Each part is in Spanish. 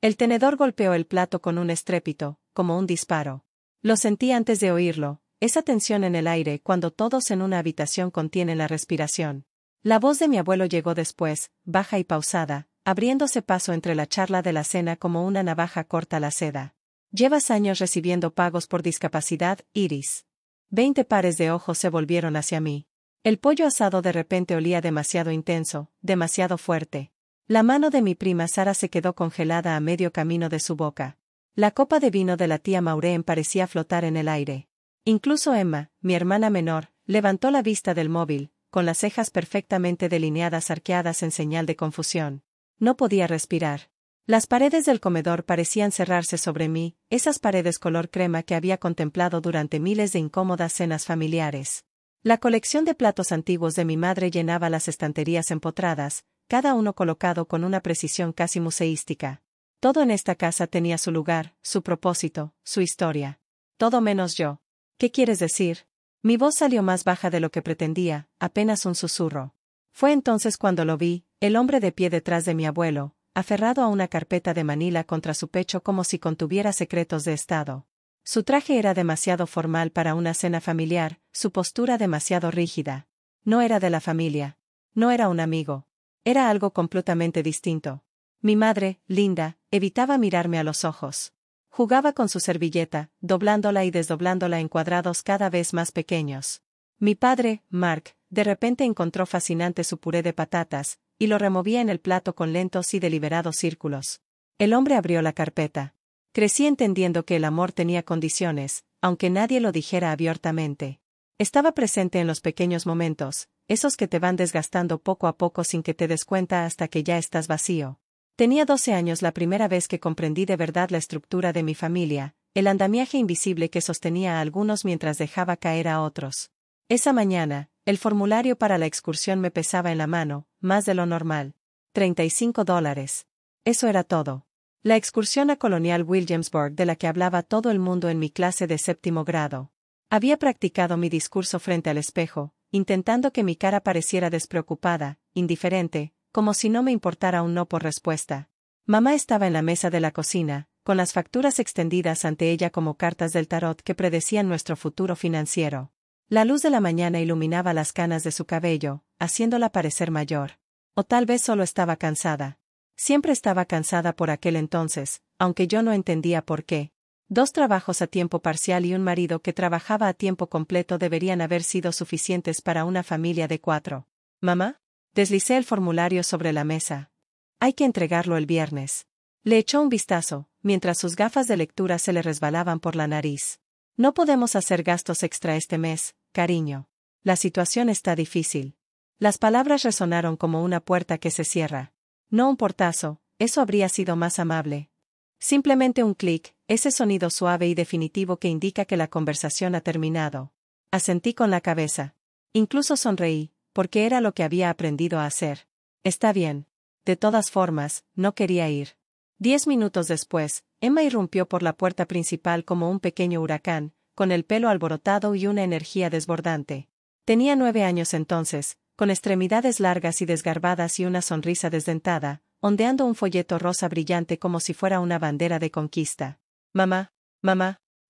El tenedor golpeó el plato con un estrépito, como un disparo. Lo sentí antes de oírlo, esa tensión en el aire cuando todos en una habitación contienen la respiración. La voz de mi abuelo llegó después, baja y pausada, abriéndose paso entre la charla de la cena como una navaja corta la seda. Llevas años recibiendo pagos por discapacidad, Iris. 20 pares de ojos se volvieron hacia mí. El pollo asado de repente olía demasiado intenso, demasiado fuerte. La mano de mi prima Sara se quedó congelada a medio camino de su boca. La copa de vino de la tía Maureen parecía flotar en el aire. Incluso Emma, mi hermana menor, levantó la vista del móvil, con las cejas perfectamente delineadas arqueadas en señal de confusión. No podía respirar. Las paredes del comedor parecían cerrarse sobre mí, esas paredes color crema que había contemplado durante miles de incómodas cenas familiares. La colección de platos antiguos de mi madre llenaba las estanterías empotradas, cada uno colocado con una precisión casi museística. Todo en esta casa tenía su lugar, su propósito, su historia. Todo menos yo. ¿Qué quieres decir? Mi voz salió más baja de lo que pretendía, apenas un susurro. Fue entonces cuando lo vi, el hombre de pie detrás de mi abuelo, aferrado a una carpeta de manila contra su pecho como si contuviera secretos de estado. Su traje era demasiado formal para una cena familiar, su postura demasiado rígida. No era de la familia. No era un amigo. Era algo completamente distinto. Mi madre, Linda, evitaba mirarme a los ojos. Jugaba con su servilleta, doblándola y desdoblándola en cuadrados cada vez más pequeños. Mi padre, Mark, de repente encontró fascinante su puré de patatas, y lo removía en el plato con lentos y deliberados círculos. El hombre abrió la carpeta. Crecí entendiendo que el amor tenía condiciones, aunque nadie lo dijera abiertamente. Estaba presente en los pequeños momentos, esos que te van desgastando poco a poco sin que te des cuenta hasta que ya estás vacío. Tenía 12 años la primera vez que comprendí de verdad la estructura de mi familia, el andamiaje invisible que sostenía a algunos mientras dejaba caer a otros. Esa mañana, el formulario para la excursión me pesaba en la mano, más de lo normal. $35. Eso era todo. La excursión a Colonial Williamsburg de la que hablaba todo el mundo en mi clase de 7º grado. Había practicado mi discurso frente al espejo, intentando que mi cara pareciera despreocupada, indiferente, como si no me importara un no por respuesta. Mamá estaba en la mesa de la cocina, con las facturas extendidas ante ella como cartas del tarot que predecían nuestro futuro financiero. La luz de la mañana iluminaba las canas de su cabello, haciéndola parecer mayor. O tal vez solo estaba cansada. Siempre estaba cansada por aquel entonces, aunque yo no entendía por qué. 2 trabajos a tiempo parcial y un marido que trabajaba a tiempo completo deberían haber sido suficientes para una familia de 4. ¿Mamá? Deslicé el formulario sobre la mesa. Hay que entregarlo el viernes. Le echó un vistazo, mientras sus gafas de lectura se le resbalaban por la nariz. No podemos hacer gastos extra este mes, cariño. La situación está difícil. Las palabras resonaron como una puerta que se cierra. No un portazo, eso habría sido más amable. Simplemente un clic, ese sonido suave y definitivo que indica que la conversación ha terminado. Asentí con la cabeza. Incluso sonreí, porque era lo que había aprendido a hacer. Está bien. De todas formas, no quería ir. 10 minutos después, Emma irrumpió por la puerta principal como un pequeño huracán, con el pelo alborotado y una energía desbordante. Tenía 9 años entonces, con extremidades largas y desgarbadas y una sonrisa desdentada, ondeando un folleto rosa brillante como si fuera una bandera de conquista. Mamá,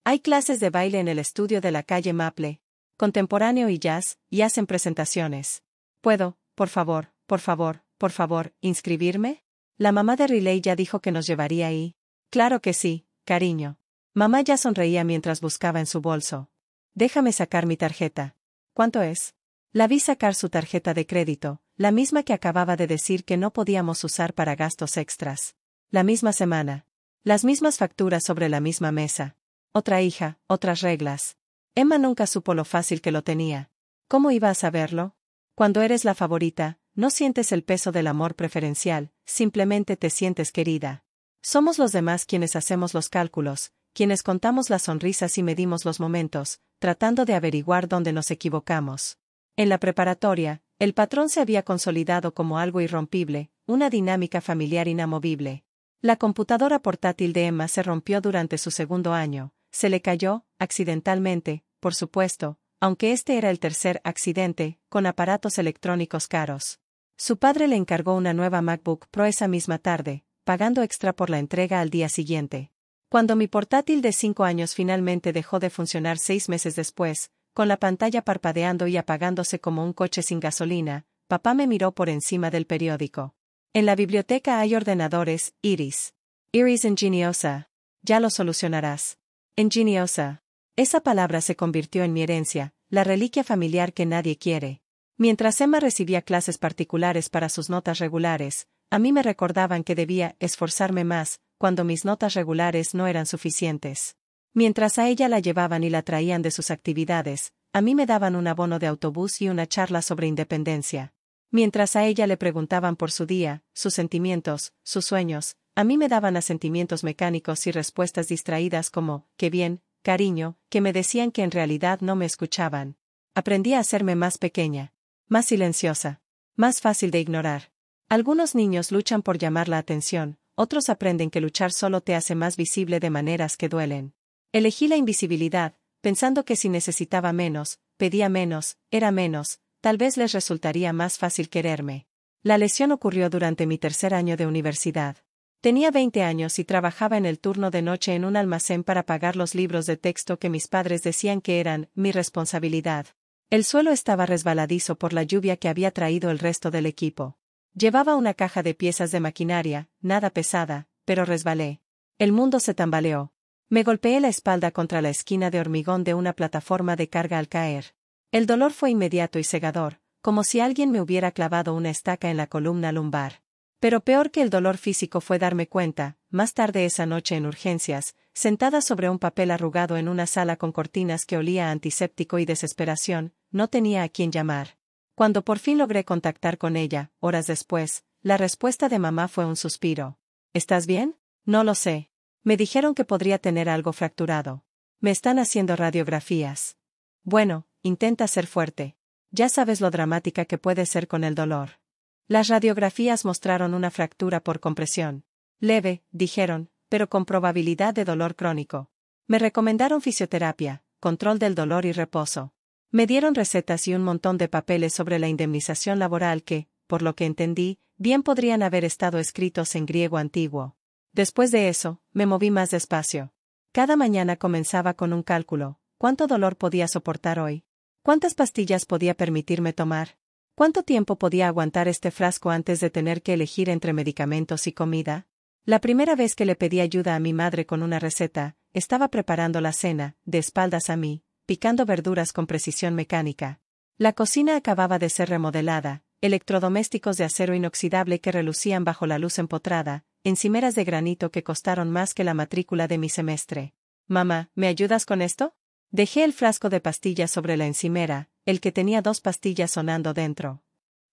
hay clases de baile en el estudio de la calle Maple. Contemporáneo y jazz, y hacen presentaciones. ¿Puedo, por favor, inscribirme? La mamá de Riley ya dijo que nos llevaría ahí. Claro que sí, cariño. Mamá ya sonreía mientras buscaba en su bolso. Déjame sacar mi tarjeta. ¿Cuánto es? La vi sacar su tarjeta de crédito, la misma que acababa de decir que no podíamos usar para gastos extras. La misma semana. Las mismas facturas sobre la misma mesa. Otra hija, otras reglas. Emma nunca supo lo fácil que lo tenía. ¿Cómo iba a saberlo? Cuando eres la favorita, no sientes el peso del amor preferencial, simplemente te sientes querida. Somos los demás quienes hacemos los cálculos, quienes contamos las sonrisas y medimos los momentos, tratando de averiguar dónde nos equivocamos. En la preparatoria, el patrón se había consolidado como algo irrompible, una dinámica familiar inamovible. La computadora portátil de Emma se rompió durante su 2º año, se le cayó, accidentalmente, por supuesto, aunque este era el tercer accidente, con aparatos electrónicos caros. Su padre le encargó una nueva MacBook Pro esa misma tarde, pagando extra por la entrega al día siguiente. Cuando mi portátil de 5 años finalmente dejó de funcionar 6 meses después, con la pantalla parpadeando y apagándose como un coche sin gasolina, papá me miró por encima del periódico. En la biblioteca hay ordenadores, Iris. Iris ingeniosa. Ya lo solucionarás. Ingeniosa. Esa palabra se convirtió en mi herencia, la reliquia familiar que nadie quiere. Mientras Emma recibía clases particulares para sus notas regulares, a mí me recordaban que debía esforzarme más, cuando mis notas regulares no eran suficientes. Mientras a ella la llevaban y la traían de sus actividades, a mí me daban un abono de autobús y una charla sobre independencia. Mientras a ella le preguntaban por su día, sus sentimientos, sus sueños, a mí me daban asentimientos mecánicos y respuestas distraídas como, qué bien, cariño, que me decían que en realidad no me escuchaban. Aprendí a hacerme más pequeña, más silenciosa, más fácil de ignorar. Algunos niños luchan por llamar la atención, otros aprenden que luchar solo te hace más visible de maneras que duelen. Elegí la invisibilidad, pensando que si necesitaba menos, pedía menos, era menos, tal vez les resultaría más fácil quererme. La lesión ocurrió durante mi tercer año de universidad. Tenía 20 años y trabajaba en el turno de noche en un almacén para pagar los libros de texto que mis padres decían que eran mi responsabilidad. El suelo estaba resbaladizo por la lluvia que había traído el resto del equipo. Llevaba una caja de piezas de maquinaria, nada pesada, pero resbalé. El mundo se tambaleó. Me golpeé la espalda contra la esquina de hormigón de una plataforma de carga al caer. El dolor fue inmediato y cegador, como si alguien me hubiera clavado una estaca en la columna lumbar. Pero peor que el dolor físico fue darme cuenta, más tarde esa noche en urgencias, sentada sobre un papel arrugado en una sala con cortinas que olía a antiséptico y desesperación, no tenía a quién llamar. Cuando por fin logré contactar con ella, horas después, la respuesta de mamá fue un suspiro. ¿Estás bien? No lo sé. Me dijeron que podría tener algo fracturado. Me están haciendo radiografías. Bueno, intenta ser fuerte. Ya sabes lo dramática que puede ser con el dolor. Las radiografías mostraron una fractura por compresión. Leve, dijeron, pero con probabilidad de dolor crónico. Me recomendaron fisioterapia, control del dolor y reposo. Me dieron recetas y un montón de papeles sobre la indemnización laboral que, por lo que entendí, bien podrían haber estado escritos en griego antiguo. Después de eso, me moví más despacio. Cada mañana comenzaba con un cálculo. ¿Cuánto dolor podía soportar hoy? ¿Cuántas pastillas podía permitirme tomar? ¿Cuánto tiempo podía aguantar este frasco antes de tener que elegir entre medicamentos y comida? La primera vez que le pedí ayuda a mi madre con una receta, estaba preparando la cena, de espaldas a mí, picando verduras con precisión mecánica. La cocina acababa de ser remodelada, electrodomésticos de acero inoxidable que relucían bajo la luz empotrada, encimeras de granito que costaron más que la matrícula de mi semestre. Mamá, ¿me ayudas con esto? Dejé el frasco de pastillas sobre la encimera, el que tenía 2 pastillas sonando dentro.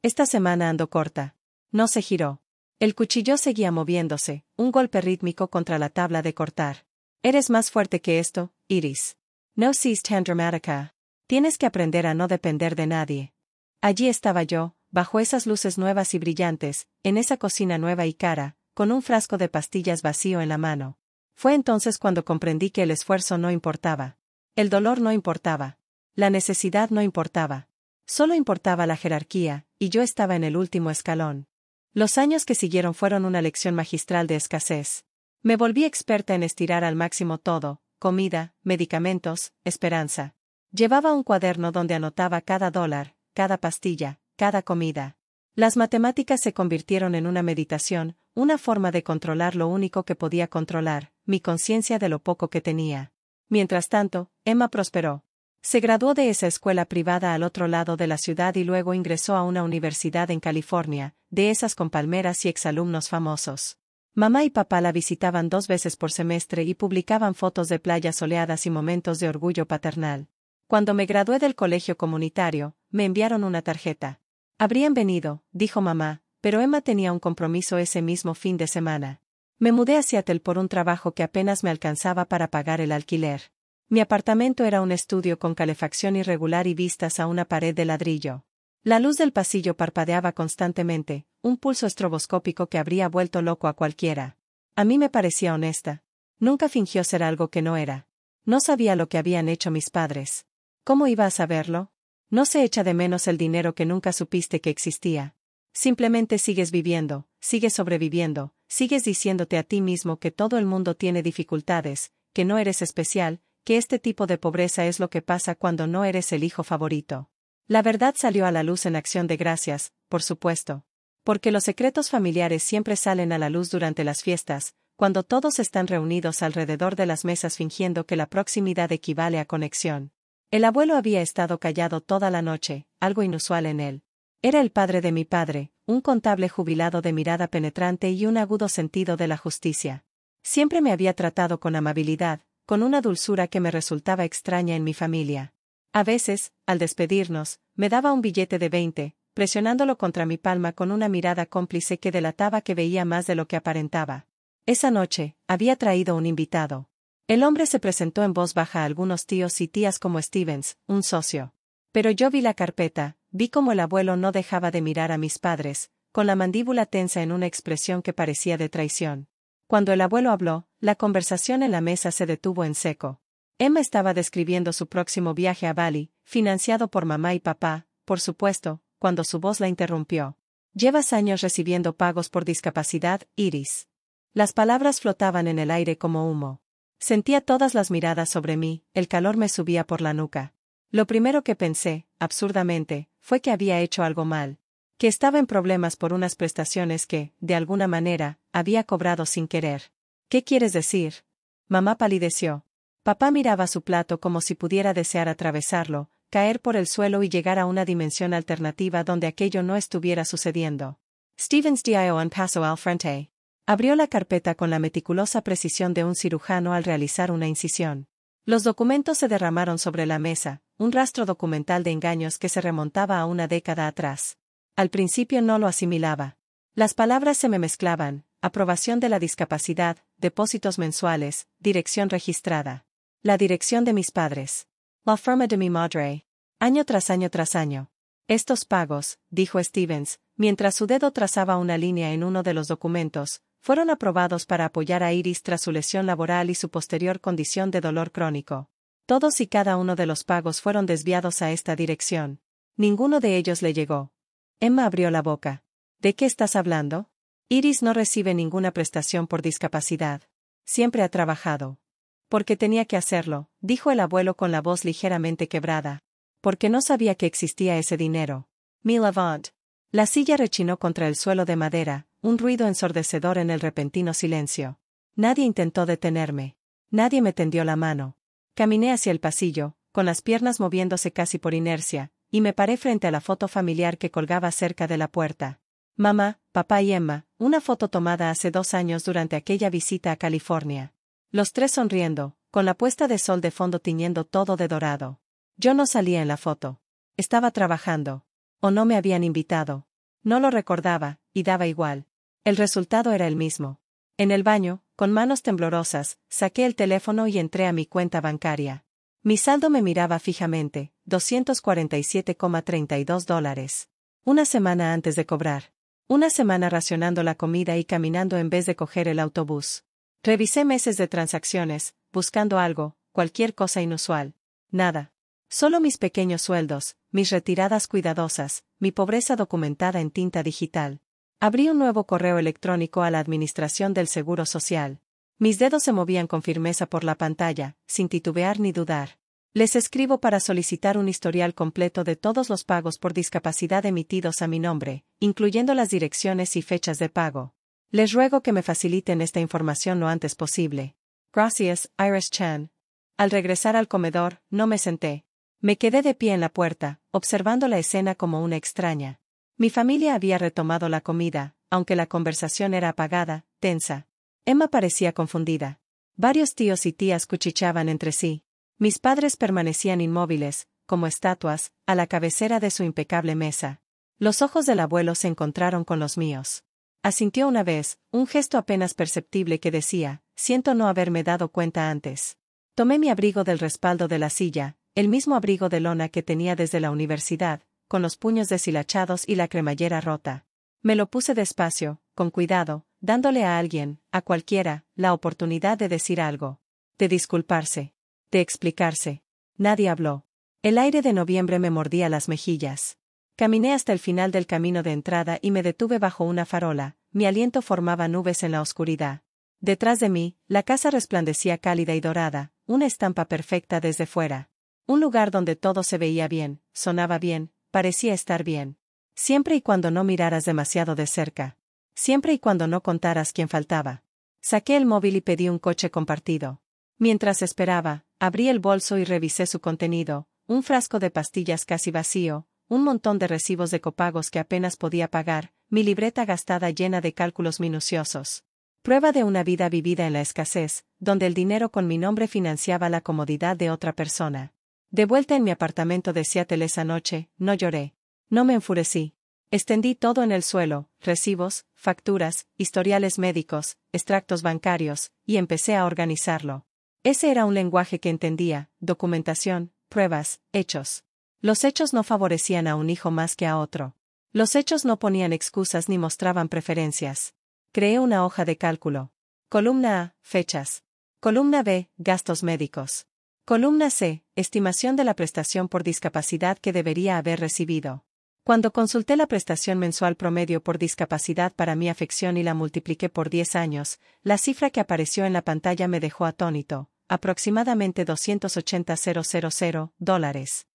Esta semana ando corta. No se giró. El cuchillo seguía moviéndose, un golpe rítmico contra la tabla de cortar. Eres más fuerte que esto, Iris. No seas tan dramática. Tienes que aprender a no depender de nadie. Allí estaba yo, bajo esas luces nuevas y brillantes, en esa cocina nueva y cara, con un frasco de pastillas vacío en la mano. Fue entonces cuando comprendí que el esfuerzo no importaba. El dolor no importaba. La necesidad no importaba. Solo importaba la jerarquía, y yo estaba en el último escalón. Los años que siguieron fueron una lección magistral de escasez. Me volví experta en estirar al máximo todo: comida, medicamentos, esperanza. Llevaba un cuaderno donde anotaba cada dólar, cada pastilla, cada comida. Las matemáticas se convirtieron en una meditación, una forma de controlar lo único que podía controlar, mi conciencia de lo poco que tenía. Mientras tanto, Emma prosperó. Se graduó de esa escuela privada al otro lado de la ciudad y luego ingresó a una universidad en California, de esas con palmeras y exalumnos famosos. Mamá y papá la visitaban 2 veces por semestre y publicaban fotos de playas soleadas y momentos de orgullo paternal. Cuando me gradué del colegio comunitario, me enviaron una tarjeta. Habrían venido, dijo mamá, pero Emma tenía un compromiso ese mismo fin de semana. Me mudé a Seattle por un trabajo que apenas me alcanzaba para pagar el alquiler. Mi apartamento era un estudio con calefacción irregular y vistas a una pared de ladrillo. La luz del pasillo parpadeaba constantemente, un pulso estroboscópico que habría vuelto loco a cualquiera. A mí me parecía honesta. Nunca fingió ser algo que no era. No sabía lo que habían hecho mis padres. ¿Cómo iba a saberlo? No se echa de menos el dinero que nunca supiste que existía. Simplemente sigues viviendo, sigues sobreviviendo, sigues diciéndote a ti mismo que todo el mundo tiene dificultades, que no eres especial, que este tipo de pobreza es lo que pasa cuando no eres el hijo favorito. La verdad salió a la luz en Acción de Gracias, por supuesto. Porque los secretos familiares siempre salen a la luz durante las fiestas, cuando todos están reunidos alrededor de las mesas fingiendo que la proximidad equivale a conexión. El abuelo había estado callado toda la noche, algo inusual en él. Era el padre de mi padre, un contable jubilado de mirada penetrante y un agudo sentido de la justicia. Siempre me había tratado con amabilidad, con una dulzura que me resultaba extraña en mi familia. A veces, al despedirnos, me daba un billete de 20, presionándolo contra mi palma con una mirada cómplice que delataba que veía más de lo que aparentaba. Esa noche, había traído un invitado. El hombre se presentó en voz baja a algunos tíos y tías como Stevens, un socio. Pero yo vi la carpeta, vi cómo el abuelo no dejaba de mirar a mis padres, con la mandíbula tensa en una expresión que parecía de traición. Cuando el abuelo habló, la conversación en la mesa se detuvo en seco. Emma estaba describiendo su próximo viaje a Bali, financiado por mamá y papá, por supuesto, cuando su voz la interrumpió. Llevas años recibiendo pagos por discapacidad, Iris. Las palabras flotaban en el aire como humo. Sentía todas las miradas sobre mí, el calor me subía por la nuca. Lo primero que pensé, absurdamente, fue que había hecho algo mal. Que estaba en problemas por unas prestaciones que, de alguna manera, había cobrado sin querer. ¿Qué quieres decir? Mamá palideció. Papá miraba su plato como si pudiera desear atravesarlo, caer por el suelo y llegar a una dimensión alternativa donde aquello no estuviera sucediendo. Stevens dio un paso al frente. Abrió la carpeta con la meticulosa precisión de un cirujano al realizar una incisión. Los documentos se derramaron sobre la mesa, un rastro documental de engaños que se remontaba a una década atrás. Al principio no lo asimilaba. Las palabras se me mezclaban: aprobación de la discapacidad, depósitos mensuales, dirección registrada. La dirección de mis padres. La firma de mi madre. Año tras año tras año. Estos pagos, dijo Stevens, mientras su dedo trazaba una línea en uno de los documentos, fueron aprobados para apoyar a Iris tras su lesión laboral y su posterior condición de dolor crónico. Todos y cada uno de los pagos fueron desviados a esta dirección. Ninguno de ellos le llegó. Emma abrió la boca. ¿De qué estás hablando? Iris no recibe ninguna prestación por discapacidad. Siempre ha trabajado. Porque tenía que hacerlo, dijo el abuelo con la voz ligeramente quebrada. Porque no sabía que existía ese dinero. Mille avant. La silla rechinó contra el suelo de madera, un ruido ensordecedor en el repentino silencio. Nadie intentó detenerme. Nadie me tendió la mano. Caminé hacia el pasillo, con las piernas moviéndose casi por inercia, y me paré frente a la foto familiar que colgaba cerca de la puerta. Mamá, papá y Emma, una foto tomada hace 2 años durante aquella visita a California. Los tres sonriendo, con la puesta de sol de fondo tiñendo todo de dorado. Yo no salía en la foto. Estaba trabajando. O no me habían invitado. No lo recordaba, y daba igual. El resultado era el mismo. En el baño, con manos temblorosas, saqué el teléfono y entré a mi cuenta bancaria. Mi saldo me miraba fijamente, $247,32. Una semana antes de cobrar. Una semana racionando la comida y caminando en vez de coger el autobús. Revisé meses de transacciones, buscando algo, cualquier cosa inusual. Nada. Solo mis pequeños sueldos, mis retiradas cuidadosas, mi pobreza documentada en tinta digital. Abrí un nuevo correo electrónico a la Administración del Seguro Social. Mis dedos se movían con firmeza por la pantalla, sin titubear ni dudar. Les escribo para solicitar un historial completo de todos los pagos por discapacidad emitidos a mi nombre, incluyendo las direcciones y fechas de pago. Les ruego que me faciliten esta información lo antes posible. Gracias, Iris Chan. Al regresar al comedor, no me senté. Me quedé de pie en la puerta, observando la escena como una extraña. Mi familia había retomado la comida, aunque la conversación era apagada, tensa. Emma parecía confundida. Varios tíos y tías cuchicheaban entre sí. Mis padres permanecían inmóviles, como estatuas, a la cabecera de su impecable mesa. Los ojos del abuelo se encontraron con los míos. Asintió una vez, un gesto apenas perceptible que decía: siento no haberme dado cuenta antes. Tomé mi abrigo del respaldo de la silla, el mismo abrigo de lona que tenía desde la universidad, con los puños deshilachados y la cremallera rota. Me lo puse despacio, con cuidado, dándole a alguien, a cualquiera, la oportunidad de decir algo. De disculparse. De explicarse. Nadie habló. El aire de noviembre me mordía las mejillas. Caminé hasta el final del camino de entrada y me detuve bajo una farola, mi aliento formaba nubes en la oscuridad. Detrás de mí, la casa resplandecía cálida y dorada, una estampa perfecta desde fuera. Un lugar donde todo se veía bien, sonaba bien, parecía estar bien. Siempre y cuando no miraras demasiado de cerca. Siempre y cuando no contaras quién faltaba. Saqué el móvil y pedí un coche compartido. Mientras esperaba, abrí el bolso y revisé su contenido, un frasco de pastillas casi vacío, un montón de recibos de copagos que apenas podía pagar, mi libreta gastada llena de cálculos minuciosos. Prueba de una vida vivida en la escasez, donde el dinero con mi nombre financiaba la comodidad de otra persona. De vuelta en mi apartamento de Seattle esa noche, no lloré. No me enfurecí. Extendí todo en el suelo, recibos, facturas, historiales médicos, extractos bancarios, y empecé a organizarlo. Ese era un lenguaje que entendía, documentación, pruebas, hechos. Los hechos no favorecían a un hijo más que a otro. Los hechos no ponían excusas ni mostraban preferencias. Creé una hoja de cálculo. Columna A, fechas. Columna B, gastos médicos. Columna C, estimación de la prestación por discapacidad que debería haber recibido. Cuando consulté la prestación mensual promedio por discapacidad para mi afección y la multipliqué por 10 años, la cifra que apareció en la pantalla me dejó atónito, aproximadamente $280,000.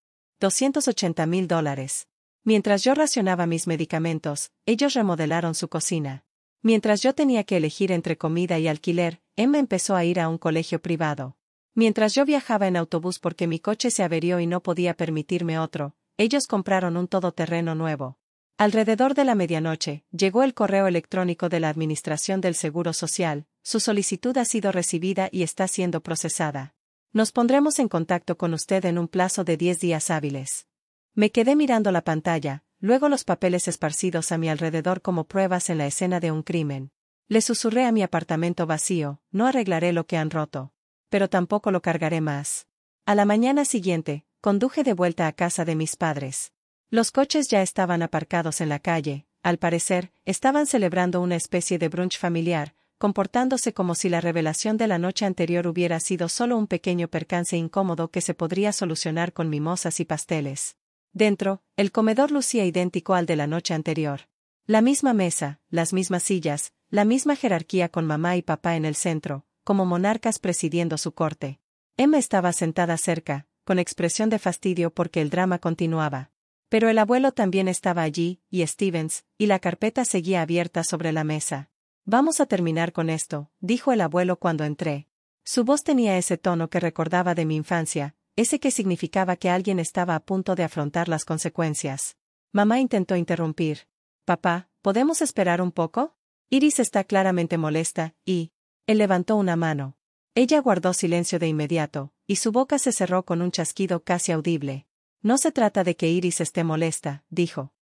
$280,000. Mientras yo racionaba mis medicamentos, ellos remodelaron su cocina. Mientras yo tenía que elegir entre comida y alquiler, Emma empezó a ir a un colegio privado. Mientras yo viajaba en autobús porque mi coche se averió y no podía permitirme otro, ellos compraron un todoterreno nuevo. Alrededor de la medianoche, llegó el correo electrónico de la Administración del Seguro Social, su solicitud ha sido recibida y está siendo procesada. Nos pondremos en contacto con usted en un plazo de 10 días hábiles. Me quedé mirando la pantalla, luego los papeles esparcidos a mi alrededor como pruebas en la escena de un crimen. Le susurré a mi apartamento vacío, no arreglaré lo que han roto. Pero tampoco lo cargaré más. A la mañana siguiente, conduje de vuelta a casa de mis padres. Los coches ya estaban aparcados en la calle, al parecer, estaban celebrando una especie de brunch familiar, comportándose como si la revelación de la noche anterior hubiera sido solo un pequeño percance incómodo que se podría solucionar con mimosas y pasteles. Dentro, el comedor lucía idéntico al de la noche anterior. La misma mesa, las mismas sillas, la misma jerarquía con mamá y papá en el centro, como monarcas presidiendo su corte. Emma estaba sentada cerca, con expresión de fastidio porque el drama continuaba. Pero el abuelo también estaba allí, y Stevens, y la carpeta seguía abierta sobre la mesa. Vamos a terminar con esto, dijo el abuelo cuando entré. Su voz tenía ese tono que recordaba de mi infancia, ese que significaba que alguien estaba a punto de afrontar las consecuencias. Mamá intentó interrumpir. Papá, ¿podemos esperar un poco? Iris está claramente molesta, y... Él levantó una mano. Ella guardó silencio de inmediato, y su boca se cerró con un chasquido casi audible. No se trata de que Iris esté molesta, dijo.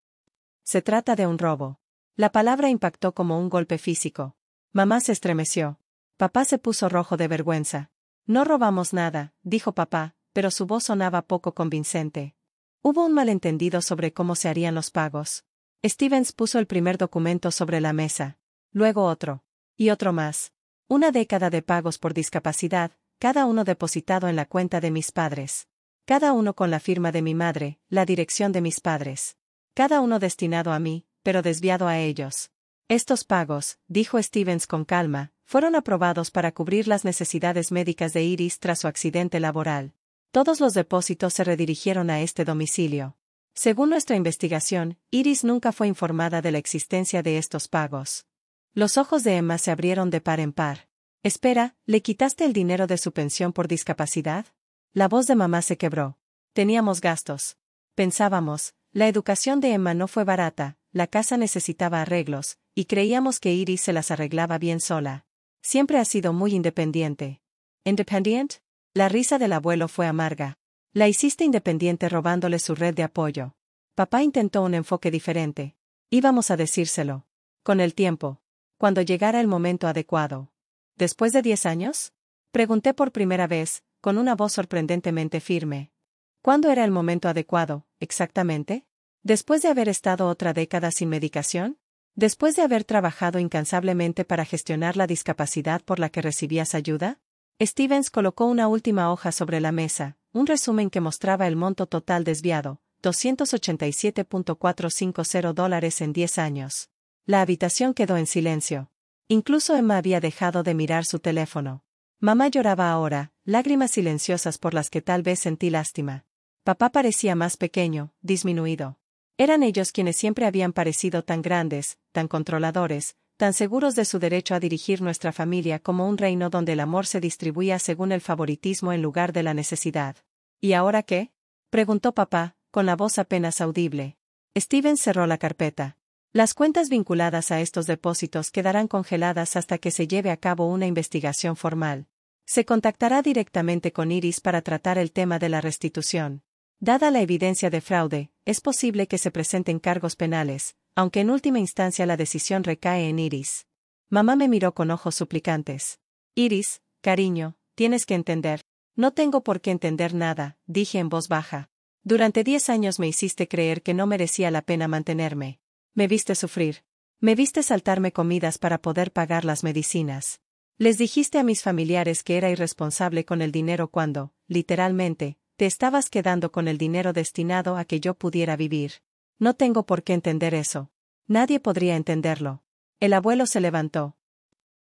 Se trata de un robo. La palabra impactó como un golpe físico. Mamá se estremeció. Papá se puso rojo de vergüenza. No robamos nada, dijo papá, pero su voz sonaba poco convincente. Hubo un malentendido sobre cómo se harían los pagos. Stevens puso el primer documento sobre la mesa. Luego otro. Y otro más. Una década de pagos por discapacidad, cada uno depositado en la cuenta de mis padres. Cada uno con la firma de mi madre, la dirección de mis padres. Cada uno destinado a mí, pero desviado a ellos. Estos pagos, dijo Stevens con calma, fueron aprobados para cubrir las necesidades médicas de Iris tras su accidente laboral. Todos los depósitos se redirigieron a este domicilio. Según nuestra investigación, Iris nunca fue informada de la existencia de estos pagos. Los ojos de Emma se abrieron de par en par. Espera, ¿le quitaste el dinero de su pensión por discapacidad? La voz de mamá se quebró. Teníamos gastos. Pensábamos, la educación de Emma no fue barata, la casa necesitaba arreglos, y creíamos que Iris se las arreglaba bien sola. Siempre ha sido muy independiente. ¿Independent? La risa del abuelo fue amarga. La hiciste independiente robándole su red de apoyo. Papá intentó un enfoque diferente. Íbamos a decírselo. Con el tiempo. Cuando llegara el momento adecuado. ¿Después de 10 años? Pregunté por primera vez, con una voz sorprendentemente firme. ¿Cuándo era el momento adecuado, exactamente? ¿Después de haber estado otra década sin medicación? ¿Después de haber trabajado incansablemente para gestionar la discapacidad por la que recibías ayuda? Stevens colocó una última hoja sobre la mesa, un resumen que mostraba el monto total desviado, $287,450 en 10 años. La habitación quedó en silencio. Incluso Emma había dejado de mirar su teléfono. Mamá lloraba ahora, lágrimas silenciosas por las que tal vez sentí lástima. Papá parecía más pequeño, disminuido. Eran ellos quienes siempre habían parecido tan grandes, tan controladores, tan seguros de su derecho a dirigir nuestra familia como un reino donde el amor se distribuía según el favoritismo en lugar de la necesidad. ¿Y ahora qué?, preguntó papá, con la voz apenas audible. Steven cerró la carpeta. Las cuentas vinculadas a estos depósitos quedarán congeladas hasta que se lleve a cabo una investigación formal. Se contactará directamente con Iris para tratar el tema de la restitución. Dada la evidencia de fraude, es posible que se presenten cargos penales, aunque en última instancia la decisión recae en Iris. Mamá me miró con ojos suplicantes. Iris, cariño, tienes que entender. No tengo por qué entender nada, dije en voz baja. Durante 10 años me hiciste creer que no merecía la pena mantenerme. Me viste sufrir. Me viste saltarme comidas para poder pagar las medicinas. Les dijiste a mis familiares que era irresponsable con el dinero cuando, literalmente, te estabas quedando con el dinero destinado a que yo pudiera vivir. No tengo por qué entender eso. Nadie podría entenderlo. El abuelo se levantó.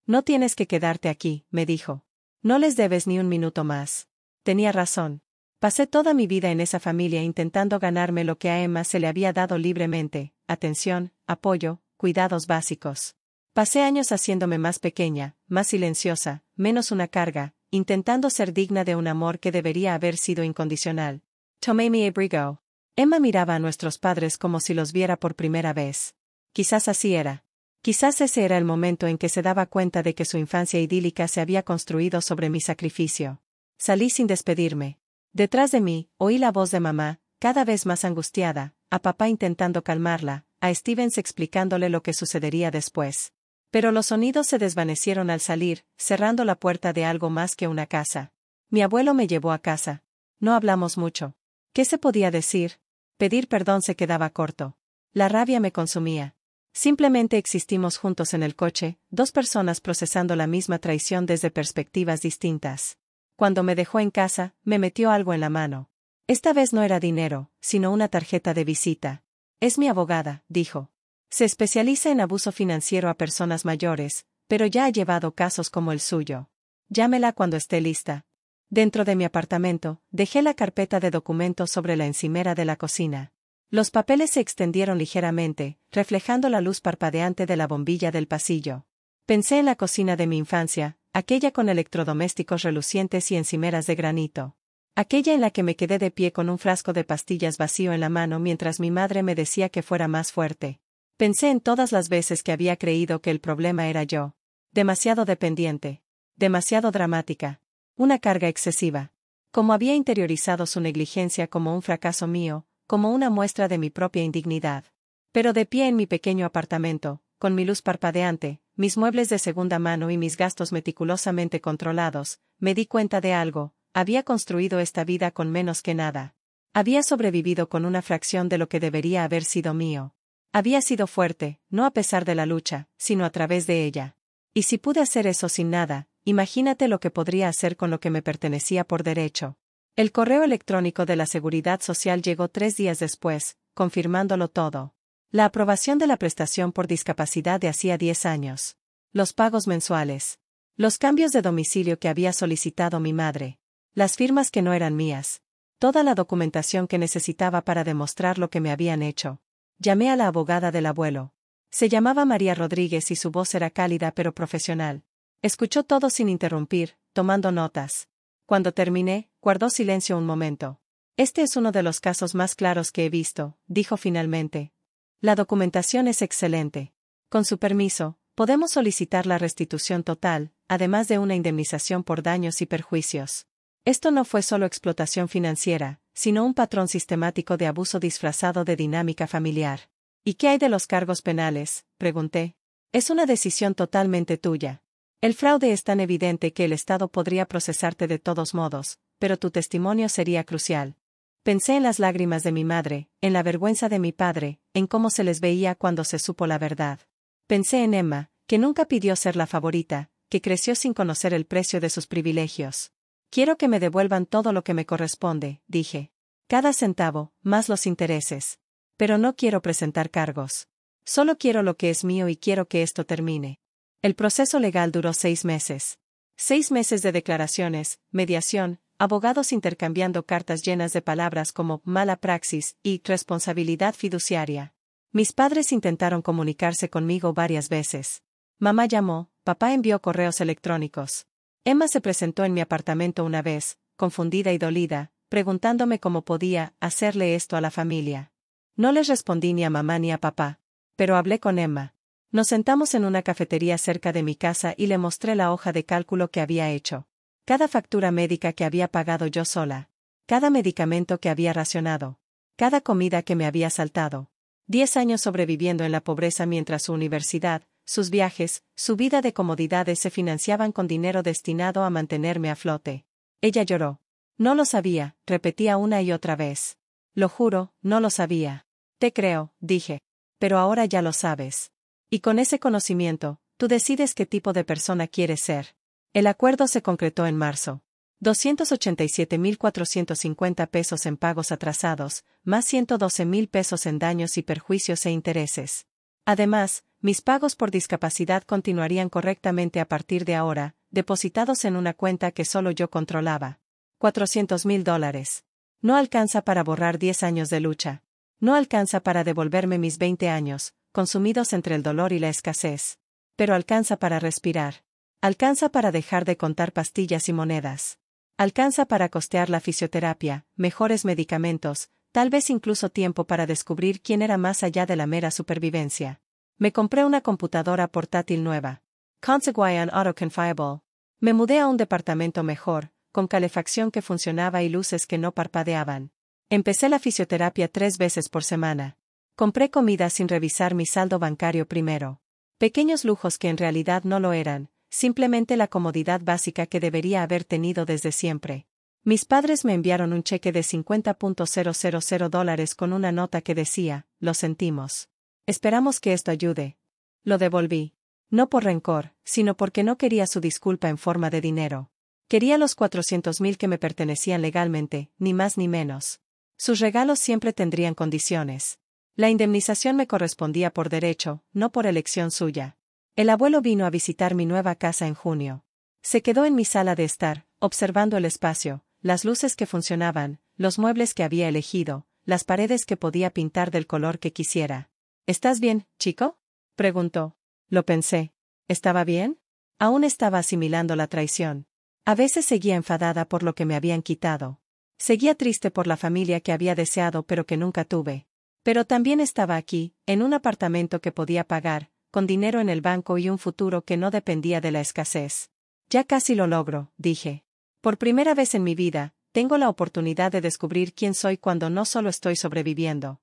No tienes que quedarte aquí, me dijo. No les debes ni un minuto más. Tenía razón. Pasé toda mi vida en esa familia intentando ganarme lo que a Emma se le había dado libremente: atención, apoyo, cuidados básicos. Pasé años haciéndome más pequeña, más silenciosa, menos una carga, intentando ser digna de un amor que debería haber sido incondicional. Tomé mi abrigo. Emma miraba a nuestros padres como si los viera por primera vez. Quizás así era. Quizás ese era el momento en que se daba cuenta de que su infancia idílica se había construido sobre mi sacrificio. Salí sin despedirme. Detrás de mí, oí la voz de mamá, cada vez más angustiada, a papá intentando calmarla, a Stevens explicándole lo que sucedería después. Pero los sonidos se desvanecieron al salir, cerrando la puerta de algo más que una casa. Mi abuelo me llevó a casa. No hablamos mucho. ¿Qué se podía decir? Pedir perdón se quedaba corto. La rabia me consumía. Simplemente existimos juntos en el coche, dos personas procesando la misma traición desde perspectivas distintas. Cuando me dejó en casa, me metió algo en la mano. Esta vez no era dinero, sino una tarjeta de visita. Es mi abogada, dijo. Se especializa en abuso financiero a personas mayores, pero ya ha llevado casos como el suyo. Llámela cuando esté lista. Dentro de mi apartamento, dejé la carpeta de documentos sobre la encimera de la cocina. Los papeles se extendieron ligeramente, reflejando la luz parpadeante de la bombilla del pasillo. Pensé en la cocina de mi infancia, aquella con electrodomésticos relucientes y encimeras de granito. Aquella en la que me quedé de pie con un frasco de pastillas vacío en la mano mientras mi madre me decía que fuera más fuerte. Pensé en todas las veces que había creído que el problema era yo. Demasiado dependiente. Demasiado dramática. Una carga excesiva. Como había interiorizado su negligencia como un fracaso mío, como una muestra de mi propia indignidad. Pero de pie en mi pequeño apartamento, con mi luz parpadeante, mis muebles de segunda mano y mis gastos meticulosamente controlados, me di cuenta de algo: había construido esta vida con menos que nada. Había sobrevivido con una fracción de lo que debería haber sido mío. Había sido fuerte, no a pesar de la lucha, sino a través de ella. Y si pude hacer eso sin nada, imagínate lo que podría hacer con lo que me pertenecía por derecho. El correo electrónico de la Seguridad Social llegó 3 días después, confirmándolo todo. La aprobación de la prestación por discapacidad de hacía 10 años. Los pagos mensuales. Los cambios de domicilio que había solicitado mi madre. Las firmas que no eran mías. Toda la documentación que necesitaba para demostrar lo que me habían hecho. Llamé a la abogada del abuelo. Se llamaba María Rodríguez y su voz era cálida pero profesional. Escuchó todo sin interrumpir, tomando notas. Cuando terminé, guardó silencio un momento. Este es uno de los casos más claros que he visto, dijo finalmente. La documentación es excelente. Con su permiso, podemos solicitar la restitución total, además de una indemnización por daños y perjuicios. Esto no fue solo explotación financiera, sino un patrón sistemático de abuso disfrazado de dinámica familiar. ¿Y qué hay de los cargos penales?, pregunté. Es una decisión totalmente tuya. El fraude es tan evidente que el Estado podría procesarte de todos modos, pero tu testimonio sería crucial. Pensé en las lágrimas de mi madre, en la vergüenza de mi padre, en cómo se les veía cuando se supo la verdad. Pensé en Emma, que nunca pidió ser la favorita, que creció sin conocer el precio de sus privilegios. Quiero que me devuelvan todo lo que me corresponde, dije. Cada centavo, más los intereses. Pero no quiero presentar cargos. Solo quiero lo que es mío y quiero que esto termine. El proceso legal duró 6 meses. 6 meses de declaraciones, mediación, abogados intercambiando cartas llenas de palabras como mala praxis y responsabilidad fiduciaria. Mis padres intentaron comunicarse conmigo varias veces. Mamá llamó, papá envió correos electrónicos. Emma se presentó en mi apartamento una vez, confundida y dolida, preguntándome cómo podía hacerle esto a la familia. No les respondí ni a mamá ni a papá. Pero hablé con Emma. Nos sentamos en una cafetería cerca de mi casa y le mostré la hoja de cálculo que había hecho. Cada factura médica que había pagado yo sola. Cada medicamento que había racionado. Cada comida que me había saltado. 10 años sobreviviendo en la pobreza mientras su universidad, sus viajes, su vida de comodidades se financiaban con dinero destinado a mantenerme a flote. Ella lloró. No lo sabía, repetía una y otra vez. Lo juro, no lo sabía. Te creo, dije. Pero ahora ya lo sabes. Y con ese conocimiento, tú decides qué tipo de persona quieres ser. El acuerdo se concretó en marzo. 287.450 pesos en pagos atrasados, más 112.000 pesos en daños y perjuicios e intereses. Además, mis pagos por discapacidad continuarían correctamente a partir de ahora, depositados en una cuenta que solo yo controlaba. $400.000. No alcanza para borrar 10 años de lucha. No alcanza para devolverme mis 20 años, consumidos entre el dolor y la escasez. Pero alcanza para respirar. Alcanza para dejar de contar pastillas y monedas. Alcanza para costear la fisioterapia, mejores medicamentos, tal vez incluso tiempo para descubrir quién era más allá de la mera supervivencia. Me compré una computadora portátil nueva. Conseguí un autoconfiable. Me mudé a un departamento mejor, con calefacción que funcionaba y luces que no parpadeaban. Empecé la fisioterapia 3 veces por semana. Compré comida sin revisar mi saldo bancario primero. Pequeños lujos que en realidad no lo eran, simplemente la comodidad básica que debería haber tenido desde siempre. Mis padres me enviaron un cheque de $50.000 con una nota que decía, lo sentimos. Esperamos que esto ayude. Lo devolví. No por rencor, sino porque no quería su disculpa en forma de dinero. Quería los 400.000 que me pertenecían legalmente, ni más ni menos. Sus regalos siempre tendrían condiciones. La indemnización me correspondía por derecho, no por elección suya. El abuelo vino a visitar mi nueva casa en junio. Se quedó en mi sala de estar, observando el espacio, las luces que funcionaban, los muebles que había elegido, las paredes que podía pintar del color que quisiera. ¿Estás bien, chico?, preguntó. Lo pensé. ¿Estaba bien? Aún estaba asimilando la traición. A veces seguía enfadada por lo que me habían quitado. Seguía triste por la familia que había deseado pero que nunca tuve. Pero también estaba aquí, en un apartamento que podía pagar, con dinero en el banco y un futuro que no dependía de la escasez. Ya casi lo logro, dije. Por primera vez en mi vida, tengo la oportunidad de descubrir quién soy cuando no solo estoy sobreviviendo.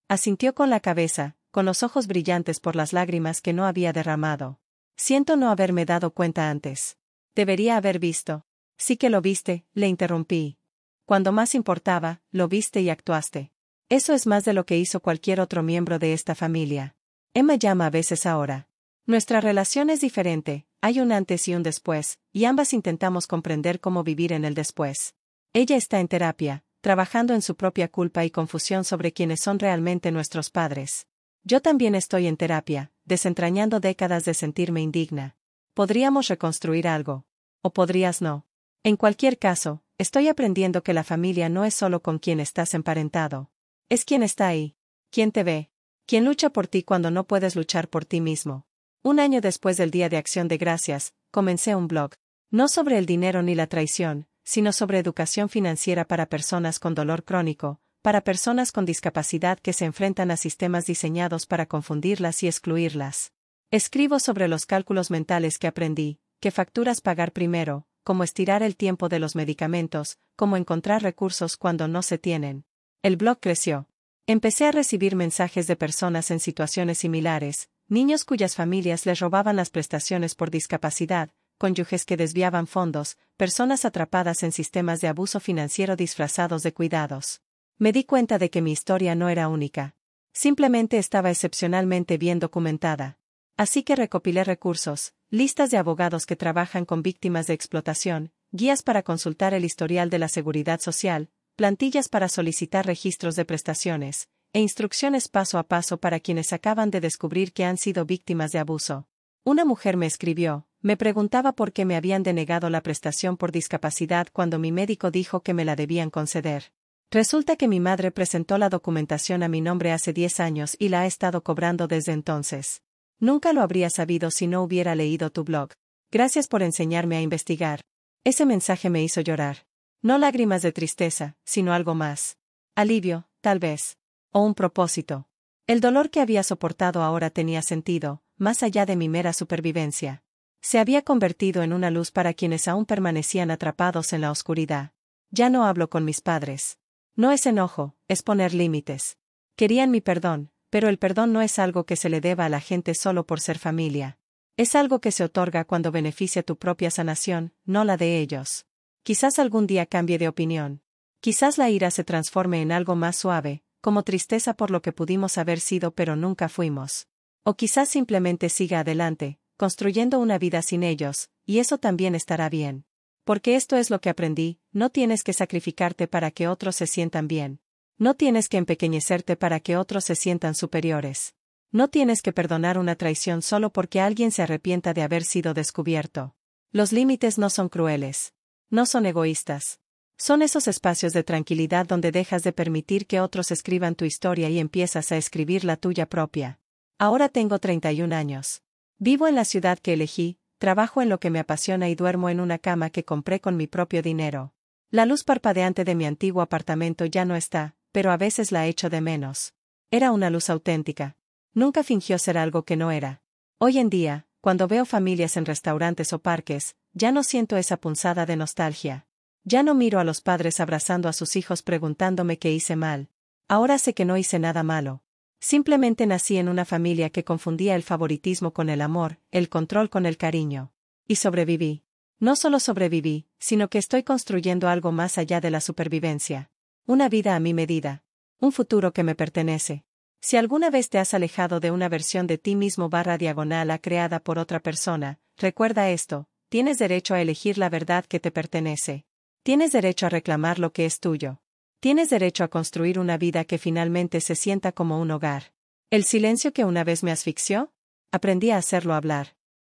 Asintió con la cabeza, con los ojos brillantes por las lágrimas que no había derramado. Siento no haberme dado cuenta antes. Debería haber visto. Sí que lo viste, le interrumpí. Cuando más importaba, lo viste y actuaste. Eso es más de lo que hizo cualquier otro miembro de esta familia. Emma llama a veces ahora. Nuestra relación es diferente, hay un antes y un después, y ambas intentamos comprender cómo vivir en el después. Ella está en terapia, trabajando en su propia culpa y confusión sobre quiénes son realmente nuestros padres. Yo también estoy en terapia, desentrañando décadas de sentirme indigna. Podríamos reconstruir algo. O podrías no. En cualquier caso, estoy aprendiendo que la familia no es solo con quien estás emparentado. Es quien está ahí. Quien te ve. Quien lucha por ti cuando no puedes luchar por ti mismo. Un año después del Día de Acción de Gracias, comencé un blog. No sobre el dinero ni la traición, sino sobre educación financiera para personas con dolor crónico, para personas con discapacidad que se enfrentan a sistemas diseñados para confundirlas y excluirlas. Escribo sobre los cálculos mentales que aprendí, qué facturas pagar primero, cómo estirar el tiempo de los medicamentos, cómo encontrar recursos cuando no se tienen. El blog creció. Empecé a recibir mensajes de personas en situaciones similares, niños cuyas familias les robaban las prestaciones por discapacidad, cónyuges que desviaban fondos, personas atrapadas en sistemas de abuso financiero disfrazados de cuidados. Me di cuenta de que mi historia no era única. Simplemente estaba excepcionalmente bien documentada. Así que recopilé recursos, listas de abogados que trabajan con víctimas de explotación, guías para consultar el historial de la seguridad social, plantillas para solicitar registros de prestaciones, e instrucciones paso a paso para quienes acaban de descubrir que han sido víctimas de abuso. Una mujer me escribió, me preguntaba por qué me habían denegado la prestación por discapacidad cuando mi médico dijo que me la debían conceder. Resulta que mi madre presentó la documentación a mi nombre hace 10 años y la ha estado cobrando desde entonces. Nunca lo habría sabido si no hubiera leído tu blog. Gracias por enseñarme a investigar. Ese mensaje me hizo llorar. No lágrimas de tristeza, sino algo más. Alivio, tal vez. O un propósito. El dolor que había soportado ahora tenía sentido, más allá de mi mera supervivencia. Se había convertido en una luz para quienes aún permanecían atrapados en la oscuridad. Ya no hablo con mis padres. No es enojo, es poner límites. Querían mi perdón, pero el perdón no es algo que se le deba a la gente solo por ser familia. Es algo que se otorga cuando beneficia tu propia sanación, no la de ellos. Quizás algún día cambie de opinión. Quizás la ira se transforme en algo más suave, como tristeza por lo que pudimos haber sido pero nunca fuimos. O quizás simplemente siga adelante, construyendo una vida sin ellos, y eso también estará bien. Porque esto es lo que aprendí, no tienes que sacrificarte para que otros se sientan bien. No tienes que empequeñecerte para que otros se sientan superiores. No tienes que perdonar una traición solo porque alguien se arrepienta de haber sido descubierto. Los límites no son crueles. No son egoístas. Son esos espacios de tranquilidad donde dejas de permitir que otros escriban tu historia y empiezas a escribir la tuya propia. Ahora tengo 31 años. Vivo en la ciudad que elegí, trabajo en lo que me apasiona y duermo en una cama que compré con mi propio dinero. La luz parpadeante de mi antiguo apartamento ya no está, pero a veces la echo de menos. Era una luz auténtica. Nunca fingió ser algo que no era. Hoy en día, cuando veo familias en restaurantes o parques, ya no siento esa punzada de nostalgia. Ya no miro a los padres abrazando a sus hijos preguntándome qué hice mal. Ahora sé que no hice nada malo. Simplemente nací en una familia que confundía el favoritismo con el amor, el control con el cariño. Y sobreviví. No solo sobreviví, sino que estoy construyendo algo más allá de la supervivencia. Una vida a mi medida. Un futuro que me pertenece. Si alguna vez te has alejado de una versión de ti mismo /diagonal creada por otra persona, recuerda esto, tienes derecho a elegir la verdad que te pertenece. Tienes derecho a reclamar lo que es tuyo. Tienes derecho a construir una vida que finalmente se sienta como un hogar. ¿El silencio que una vez me asfixió? Aprendí a hacerlo hablar.